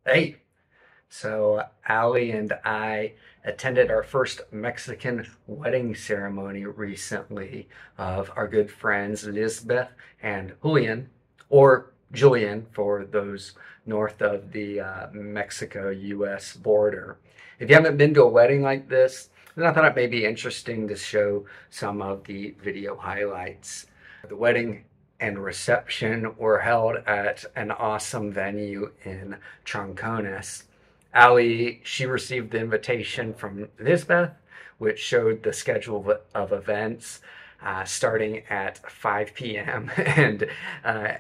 Hey, so Ali and I attended our first Mexican wedding ceremony recently of our good friends Lisbeth and Julian, or Julian for those north of the Mexico-US border. If you haven't been to a wedding like this, then I thought it may be interesting to show some of the video highlights. The wedding and reception were held at an awesome venue in Troncones. Ali, she received the invitation from Lisbeth, which showed the schedule of events starting at 5 p.m. and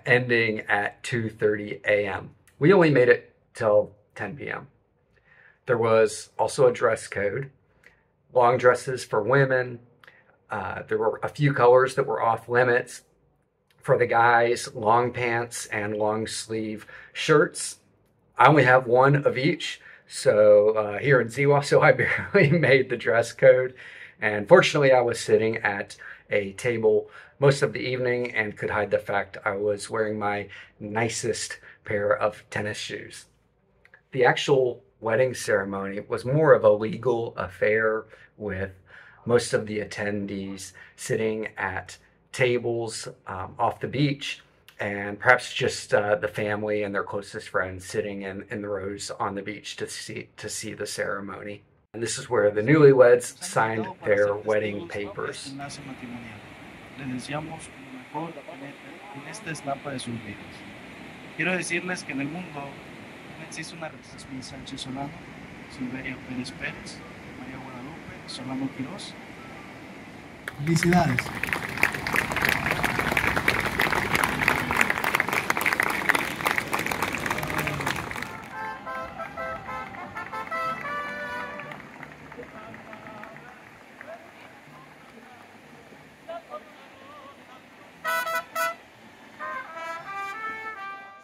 ending at 2:30 a.m. We only made it till 10 p.m. There was also a dress code, long dresses for women. There were a few colors that were off limits. For the guys, long pants and long sleeve shirts. I only have one of each, so here in Ziwa, so I barely made the dress code. And fortunately, I was sitting at a table most of the evening and could hide the fact I was wearing my nicest pair of tennis shoes. The actual wedding ceremony was more of a legal affair with most of the attendees sitting at tables off the beach, and perhaps just the family and their closest friends sitting in the rows on the beach to see the ceremony. And this is where the newlyweds signed their wedding papers. Les deseamos lo mejor en esta etapa de sus vidas. Quiero decirles que en el mundo no existe una respuesta. Sánchez Solano, Silveria Pérez Pérez, María Guadalupe, Solano Quirós. Felicidades.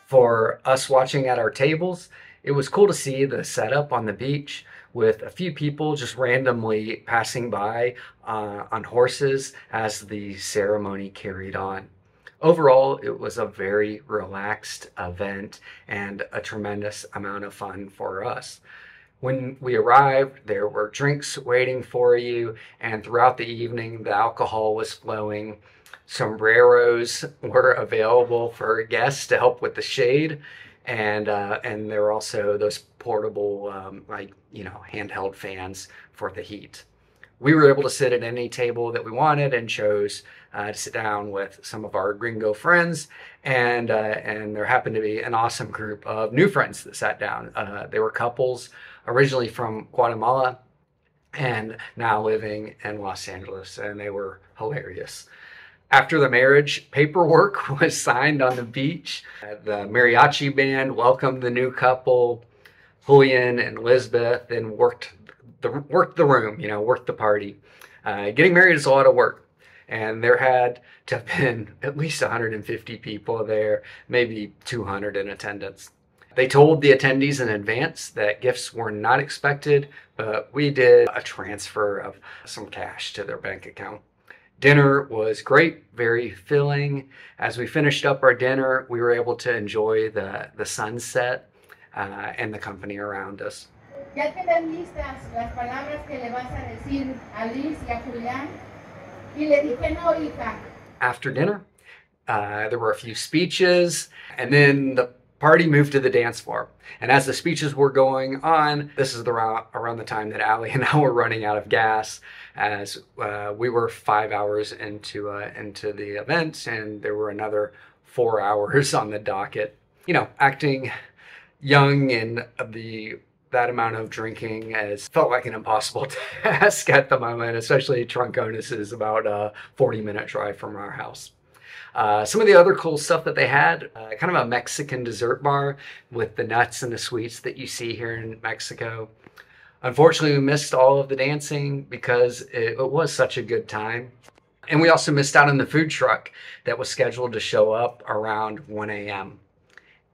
For us watching at our tables, it was cool to see the setup on the beach with a few people just randomly passing by on horses as the ceremony carried on. Overall, it was a very relaxed event and a tremendous amount of fun for us. When we arrived, there were drinks waiting for you, and throughout the evening, the alcohol was flowing. Sombreros were available for guests to help with the shade, and there were also those portable, handheld fans for the heat. We were able to sit at any table that we wanted and chose to sit down with some of our gringo friends, and there happened to be an awesome group of new friends that sat down. They were couples originally from Guatemala and now living in Los Angeles, and they were hilarious. After the marriage, paperwork was signed on the beach. The mariachi band welcomed the new couple. Julian and Lisbeth then worked the room, worked the party. Getting married is a lot of work, and there had to have been at least 150 people there, maybe 200 in attendance. They told the attendees in advance that gifts were not expected, but we did a transfer of some cash to their bank account. Dinner was great, very filling. As we finished up our dinner, we were able to enjoy the sunset and the company around us. Ya quedan listas las palabras que le vas a decir a Liz y a Julián. Y le dije, no, hija. After dinner, there were a few speeches, and then the party moved to the dance floor. And as the speeches were going on, this is around the time that Ali and I were running out of gas, as we were 5 hours into the event, and there were another 4 hours on the docket. Acting young and that amount of drinking felt like an impossible task at the moment, especially Troncones is about a 40-minute drive from our house. Some of the other cool stuff that they had, kind of a Mexican dessert bar with the nuts and the sweets that you see here in Mexico. Unfortunately, we missed all of the dancing because it was such a good time. And we also missed out on the food truck that was scheduled to show up around 1 a.m.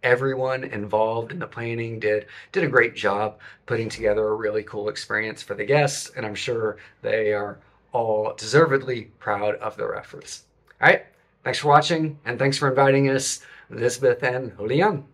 Everyone involved in the planning did a great job putting together a really cool experience for the guests, and I'm sure they are all deservedly proud of their efforts. All right. Thanks for watching, and thanks for inviting us, Lisbeth and Julian.